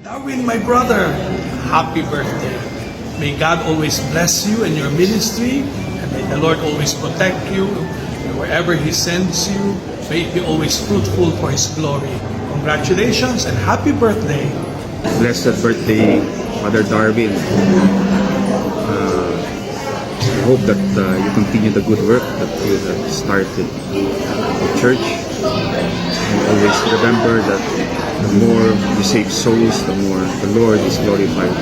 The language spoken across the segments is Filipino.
Darwin, my brother, happy birthday. May God always bless you in your ministry, and may the Lord always protect you wherever He sends you. May it be always fruitful for His glory. Congratulations and happy birthday. Blessed birthday, Father Darwin. I hope that you continue the good work that you have started the church. And always remember that the more you save souls, the more the Lord is glorified.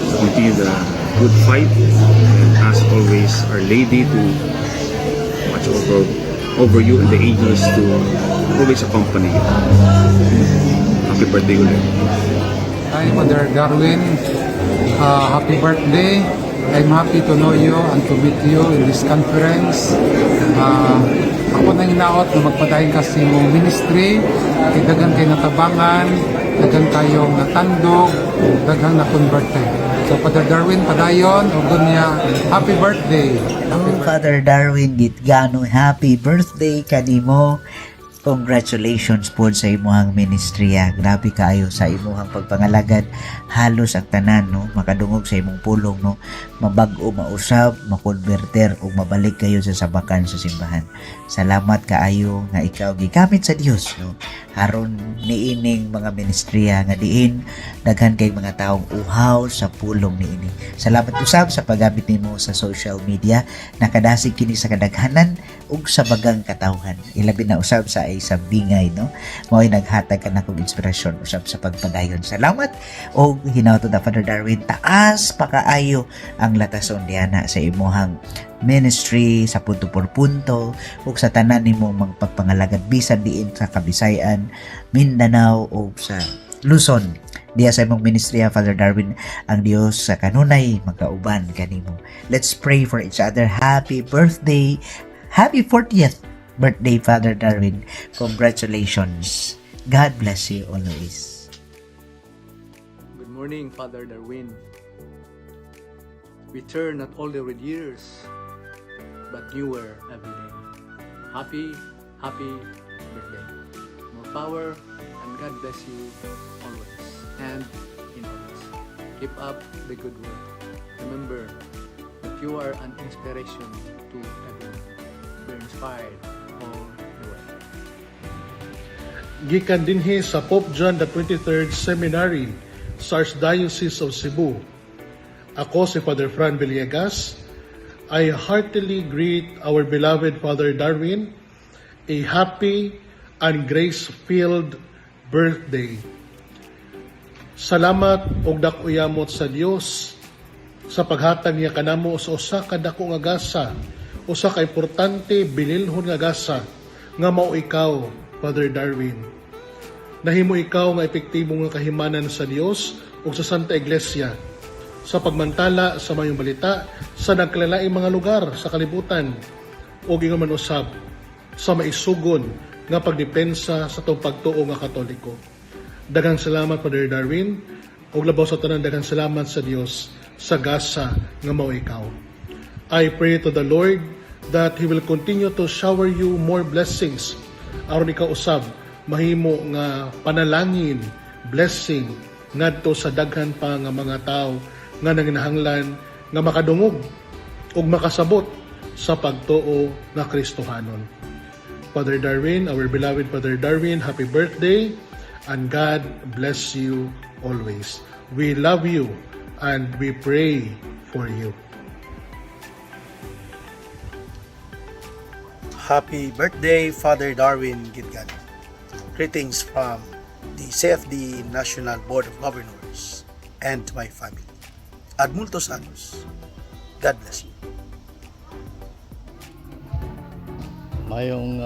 So continue the good fight, and as always, Our Lady to watch over you, and the angels to always accompany you. Happy birthday ulit. Hi, Mother Darwin. Happy birthday. I'm happy to know you and to meet you in this conference. Ako nang hinaot na magpadayon ka sa imong ministry. Daghang kay natabangan, daghang kayong natandog, daghang na-converted. So, Father Darwin, padayon, o niya, happy birthday. Father Darwin Gitgano, happy birthday kanimo. Congratulations po sa imuhang ministriya. Grabe kaayo sa imuhang pagpangalagad. Halos ang tanan, no, makadungog sa imong pulong, no, mabag-o, mausab, makonverter o mabalik kayo sa sabakan sa simbahan. Salamat kaayo nga ikaw gigamit sa Dios, no, aron niining mga ministriya nga diin daghan kay mga taong uhaw sa pulong niini. Salamat usab sa paggamit nimo sa social media. Nakadasig kini sa kadaghanan ug sa bagang katawhan. Ilabi na usab sa sa bingay, no, mao'y naghatag ka na kong inspirasyon usab sa pagpadayon. Salamat o hinauto na Father Darwin, taas pakaayo ang latason diana sa imuhang ministry sa punto por punto ug sa tanan nimong magpagpangalagad bisan diin sa Kabisayan, Mindanao o sa Luzon. Diya sa imong ministry, Father Darwin, ang Dios sa kanunay magkauban kanimo. Let's pray for each other. Happy birthday, happy 40th birthday, Father Darwin. Congratulations. God bless you always. Good morning, Father Darwin. We turn not only with years, but newer every day. Happy birthday. More power, and God bless you always and in always. Keep up the good work. Remember that you are an inspiration to everyone. Be inspired all the way. Gikan dinhi sa Pope John the 23rd Seminary sa Archdiocese of Cebu. Ako si Father Fran Villegas. I heartily greet our beloved Father Darwin a happy and grace-filled birthday. Salamat og dakuyamot sa Dios sa paghatag niya kanamo sa usa ka dako nga gasa, usa ka importante bililhon nga gasa nga mao ikaw, Father Darwin. Nahimo ikaw nga epektibo nga kahimanan sa Dios ug sa Santa Iglesia sa pagmantala sa mayong balita sa nagkalalaing mga lugar sa kalibutan ug ingon man usab sa maisugon nga pagdepensa sa tong pagtuo nga Katoliko. Daghang salamat, Father Darwin, ug labaw sa tanan daghang salamat sa Dios sa gasa nga mao ikaw. I pray to the Lord that He will continue to shower you more blessings aron ikaw usab mahimo nga panalangin, blessing ngadto sa daghan pa nga mga tao nga nanginahanglan nga makadungog ug makasabot sa pagtuo nga Kristohanon. Father Darwin, our beloved Father Darwin, happy birthday and God bless you always. We love you and we pray for you. Happy birthday, Father Darwin Gitgano. Greetings from the CFD National Board of Governors and to my family. Ad multos anos. God bless you. Mayong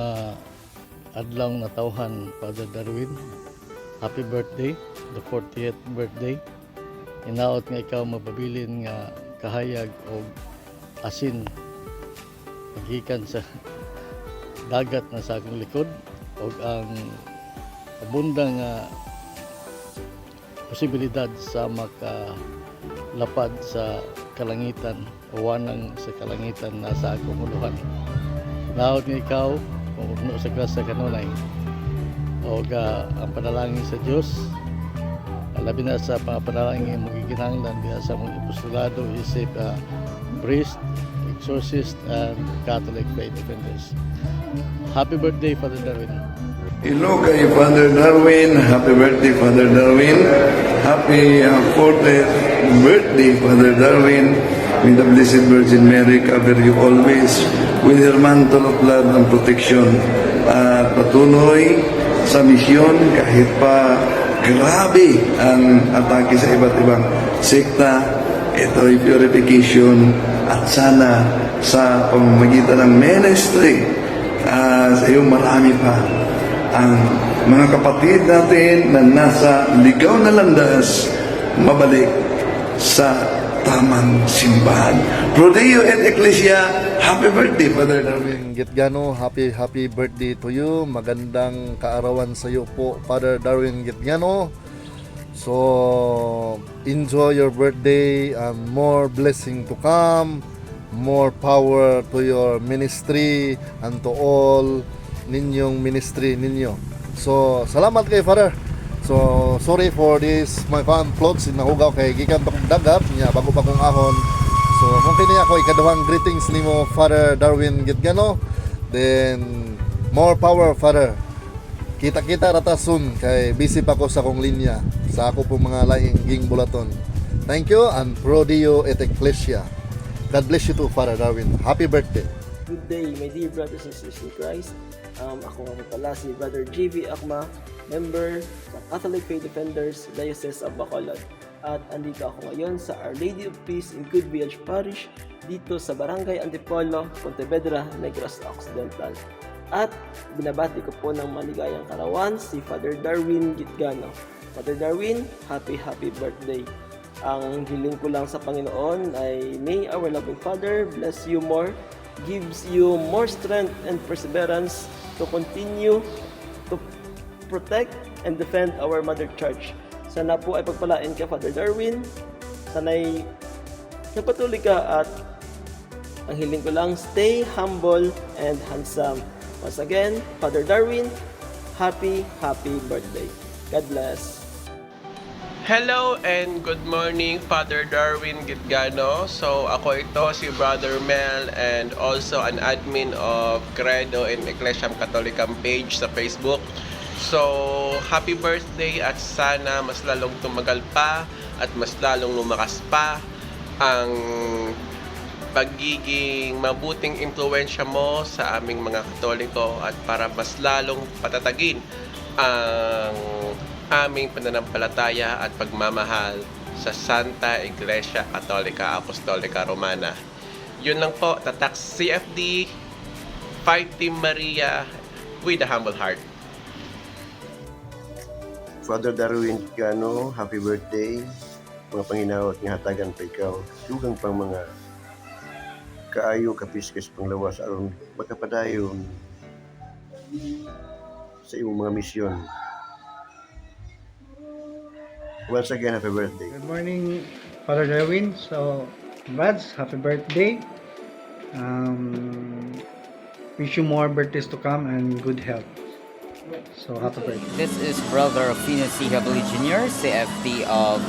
adlaw na tawhan, Father Darwin. Happy birthday, the 40th birthday. Inaot nga ikaw mapabilin nga kahayag o asin nagikan sa dagat na sa akong likod o ang abundang posibilidad sa makalapad sa kalangitan o wanang sa kalangitan na sa akong uluhan. Naot nga ikaw kung ugno sa grasya kanunay o ang panalangin sa Dios labi na sa mga panalangin magiginanglan diha sa mga apostolado isip priest, exorcist, and Catholic faith defenders. Happy birthday, Father Darwin. Hello kay Father Darwin. Happy birthday, Father Darwin. Happy 40th birthday, Father Darwin. May the Blessed Virgin Mary cover you always with her mantle of blood and protection. At patuloy sa misyon kahit pa grabe ang atake sa iba't ibang sekta. Ito ay purification at sana sa pamamagitan ng ministry sa iyo marami pa ang mga kapatid natin na nasa ligaw na landas mabalik sa tamang simbahan. Prodeo et Ecclesia, happy birthday, Father Darwin. Gitgano, happy birthday to you. Magandang kaarawan sa iyo po, Father Darwin Gitgano. So, enjoy your birthday and more blessing to come. More power to your ministry and to all ninyong ministry ninyo. So, salamat kay Father. So, sorry for this my fan vlogs nahugaw kay gikan pa kong dagat niya bago pa kong ahon. So, kung kini ako ikaduhang greetings nimo Father Darwin Gitgano. Then more power Father. Kita-kita rata soon kay busy pa ko sa akong linya sa ako pong mga laing ging bulaton. Thank you and Prodeo et Ecclesia. God bless you too, Father Darwin. Happy birthday. Good day, my dear brothers and sisters in Christ. Ako nga po pala si Brother JV Akma, member sa Catholic Faith Defenders, Diocese of Bacolod. At andito ako ngayon sa Our Lady of Peace in Good Village Parish, dito sa Barangay Antipolo, Pontevedra, Negros Occidental. At binabati ko po ng maligayang karawan si Father Darwin Gitgano. Father Darwin, happy birthday. Ang hiling ko lang sa Panginoon ay may our loving Father bless you more, gives you more strength and perseverance to continue to protect and defend our Mother Church. Sana po ay pagpalain ka, Father Darwin. Sana'y nagpatuloy ka at ang hiling ko lang, stay humble and handsome. Once again, Father Darwin, happy birthday. God bless. Hello and good morning, Father Darwin Gitgano. So ako ito si Brother Mel and also an admin of Credo and Ecclesiam Catholicam page sa Facebook. So happy birthday at sana mas lalong tumagal pa at mas lalong lumakas pa ang pagiging mabuting impluwensya mo sa aming mga Katoliko at para mas lalong patatagin ang aming pananampalataya at pagmamahal sa Santa Iglesia Catholica Apostolica Romana. Yun lang po, tatak CFD, 5 Team Maria with a humble heart. Father Darwin Gitgano, happy birthday. Mga Panginaw at ngahatagan pa ikaw. Dugang pang mga kaayo kapiskes panglawas aron magkapadayon sa iyong mga misyon. Once again, happy birthday. Good morning, Father Darwin. So, congrats, happy birthday. Wish you more birthdays to come and good health. So, happy birthday. This is Brother Rufino C. Habili Jr., CFD of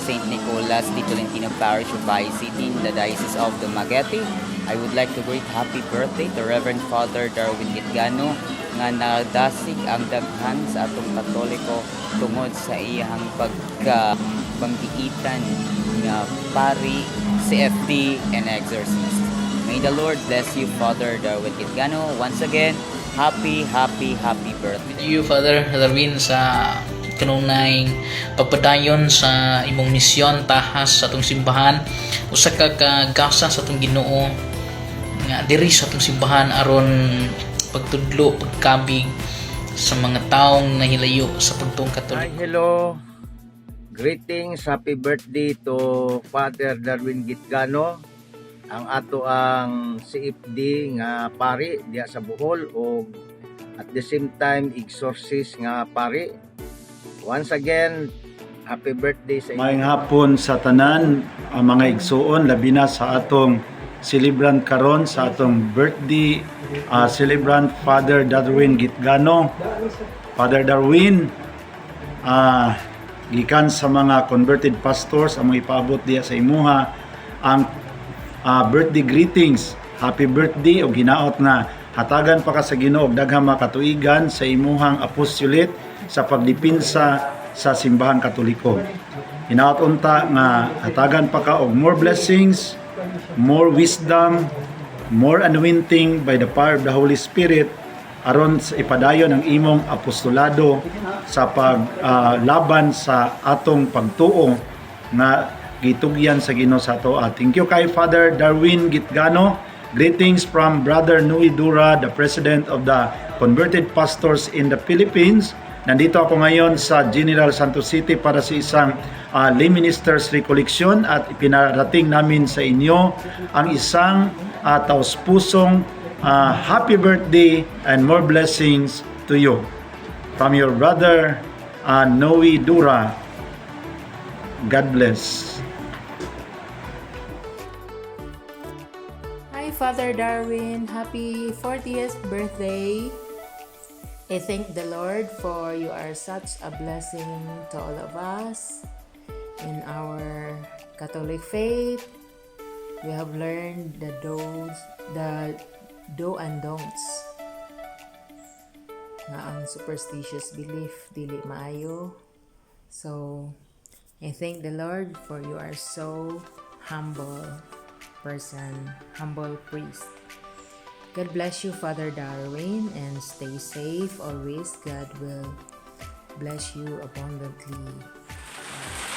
St. Nicholas de Tolentino Parish of Bayi City in the Diocese of Dumaguete. I would like to greet happy birthday to Reverend Father Darwin Gitgano nga nadasig ang daghan sa atong Katoliko tungod sa iyang pagbiitan nga pari, CFD, and exorcist. May the Lord bless you, Father Darwin Gitgano. Once again, happy birthday. With you, Father Darwin, sa kanunay pagpadayon sa imong misyon tahas sa atong simbahan, usa ka kagasa sa atong Ginoo nga diri sa atong simbahan aron pagtudlo, pagkabig sa mga taong nahilayo sa pagtuong Katoliko. Hi, hello. Greetings, happy birthday to Father Darwin Gitgano. Ang ato ang CFD nga pari diya sa Bohol o at the same time exorcist nga pari. Once again, happy birthday sa inyo. Maayong hapon sa tanan, ang mga igsuon labi na sa atong celebrant karon sa atong birthday, celebrant Father Darwin Gitgano. Father Darwin, gikan sa mga converted pastors ang mga ipaabot diya sa imuha ang birthday greetings. Happy birthday o ginaot nga hatagan pa ka sa Ginoo og daghang makatuigan sa imuhang apostolate sa pagdipinsa sa simbahan Katoliko. Hinaot unta nga hatagan pa ka og more blessings, more wisdom, more anointing by the power of the Holy Spirit aron sa ipadayon ang imong apostolado sa paglaban sa atong pagtuo nga gitugyan sa Ginoo sa ato. Thank you kay Father Darwin Gitgano. Greetings from Brother Nui Dura, the President of the Converted Pastors in the Philippines. Nandito ako ngayon sa General Santos City para sa isang lay ministers recollection at ipinarating namin sa inyo ang isang taos-pusong happy birthday and more blessings to you. From your brother Noe Dura. God bless. Hi Father Darwin, happy 40th birthday. I thank the Lord for you are such a blessing to all of us in our Catholic faith. We have learned the do and don'ts nga ang superstitious belief dili maayo. So I thank the Lord for you are so humble person, humble priest. God bless you, Father Darwin, and stay safe always. God will bless you abundantly.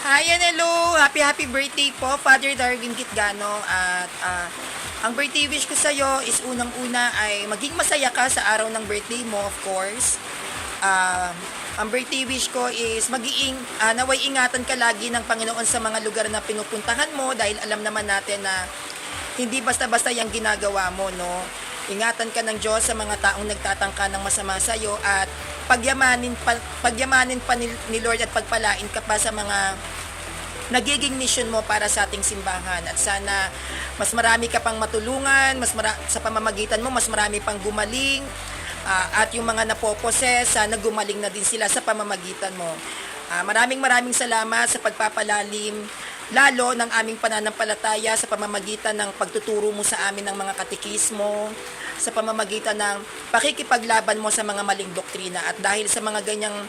Hi and hello! Happy birthday po, Father Darwin Gitgano. At ang birthday wish ko sa'yo is unang-una ay maging masaya ka sa araw ng birthday mo, of course. Ang birthday wish ko is naway ingatan ka lagi ng Panginoon sa mga lugar na pinupuntahan mo dahil alam naman natin na hindi basta-basta yung ginagawa mo, no? Ingatan ka ng Diyos sa mga taong nagtatangka ng masama sa iyo at pagyamanin pa ni Lord at pagpalain ka pa sa mga nagiging mission mo para sa ating simbahan. At sana mas marami ka pang matulungan, sa pamamagitan mo mas marami pang gumaling, at yung mga napoposes, sana gumaling na din sila sa pamamagitan mo. Maraming salamat sa pagpapalalim lalo ng aming pananampalataya sa pamamagitan ng pagtuturo mo sa amin ng mga katekismo, sa pamamagitan ng pakikipaglaban mo sa mga maling doktrina. At dahil sa mga ganyang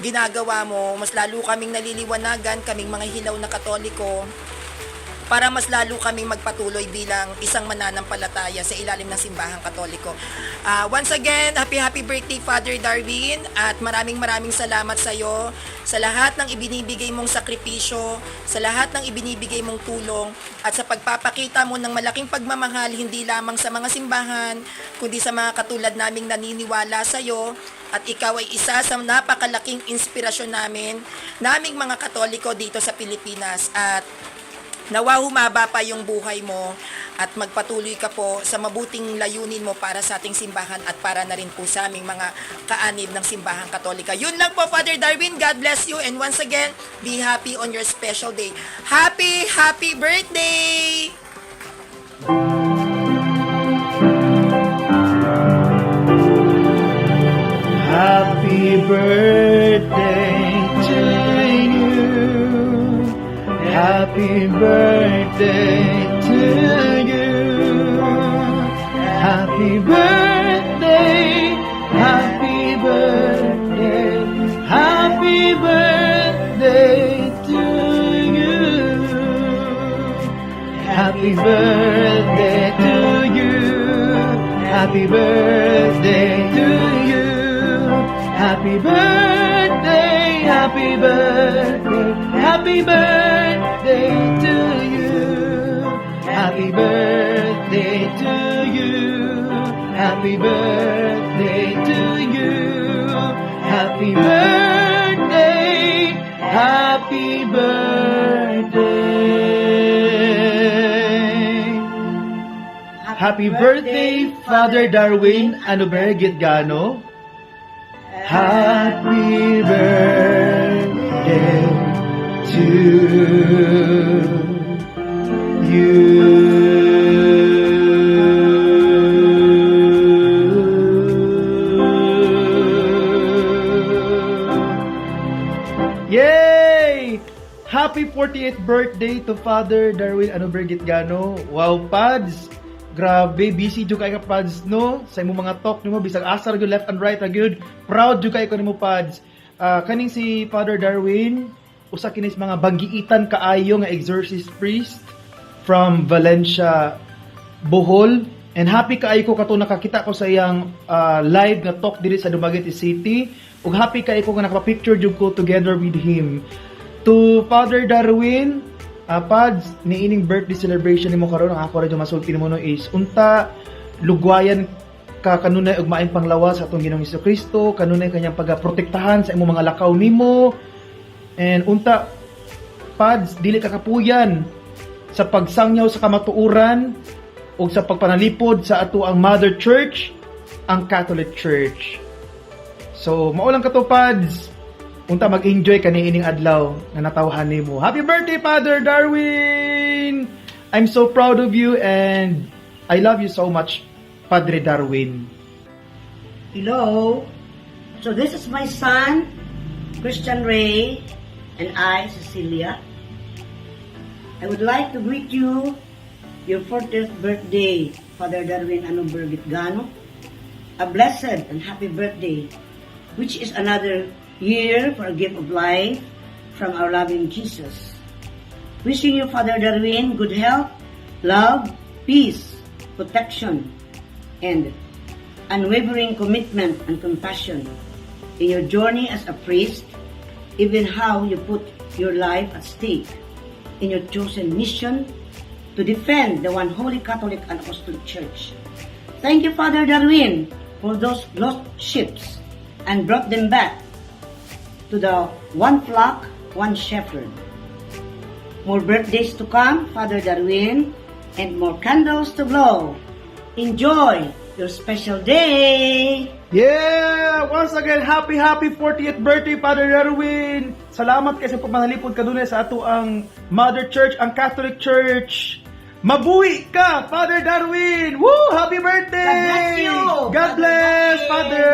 ginagawa mo, mas lalo kaming naliliwanagan, kaming mga hilaw na Katoliko, para mas lalo kaming magpatuloy bilang isang mananampalataya sa ilalim ng simbahang Katoliko. Once again, happy birthday, Father Darwin, at maraming salamat sa iyo sa lahat ng ibinibigay mong sakripisyo, sa lahat ng ibinibigay mong tulong, at sa pagpapakita mo ng malaking pagmamahal hindi lamang sa mga simbahan, kundi sa mga katulad naming naniniwala sa iyo. At ikaw ay isa sa napakalaking inspirasyon naming mga Katoliko dito sa Pilipinas. At nawa humaba pa yung buhay mo at magpatuloy ka po sa mabuting layunin mo para sa ating simbahan at para na rin po sa aming mga kaanib ng simbahang Katolika. Yun lang po, Father Darwin. God bless you, and once again, be happy on your special day. Happy birthday! Happy birthday to you. Happy birthday to you. Happy birthday. Happy birthday. Happy birthday to you. Happy birthday to you. Happy birthday to you. Happy birthday, happy birthday, happy birthday to you. Happy birthday to you. Happy birthday to you. Happy birthday, happy birthday. Happy birthday, Father Darwin Anober Gitgano. Happy birthday to you. Yay! happy 48th birthday to Father Darwin Anuber Gitgano. Wow, Pads! Grabe, busy jud kay ka Pads, no? Sa imong mga talk nimo bisag asar gyud left and right ra gyud. Proud jud kay ko nimo Pads. Kaning si Father Darwin, usa kini sa mga banggiitan kaayo nga exorcist priest from Valencia, Bohol. And happy kaayo ko kato nakakita ko sa iyang live nga talk diri sa Dumaguete City. Ug happy kaayo ko nga nakapicture jud ko together with him. To Father Darwin, Pads, niining birthday celebration nimo karon, ang ako ra jud masulti nimo no is unta lugwayan ka kanunay ug maayong panglawas sa atong Ginoong Hesukristo, kanunay kanyang pagaprotektahan sa imong mga lakaw nimo. And unta Pads, dili ka kapuyan sa pagsangyaw sa kamatuoran o sa pagpanalipod sa ato ang Mother Church, ang Catholic Church. So, maulang ka to, Pads. Unta mag-enjoy ka niining adlaw na natawhan nimo. Happy birthday, Father Darwin! I'm so proud of you and I love you so much, Padre Darwin. Hello. So this is my son, Christian Ray, and I, Cecilia. I would like to greet you your 40th birthday, Father Darwin Anuber Gitgano. A blessed and happy birthday, which is another year for a gift of life from our loving Jesus. Wishing you, Father Darwin, good health, love, peace, protection, and unwavering commitment and compassion in your journey as a priest, even how you put your life at stake in your chosen mission to defend the one holy Catholic and Apostolic Church. Thank you, Father Darwin, for those lost sheep and brought them back to the one flock, one shepherd. More birthdays to come, Father Darwin, and more candles to blow. Enjoy your special day! Yeah! Once again, happy 40th birthday, Father Darwin! Salamat kayo sa pagmanalipod kadunay sa ato ang Mother Church, ang Catholic Church. Mabuhi ka, Father Darwin! Woo! Happy birthday! God bless you! God bless, Father!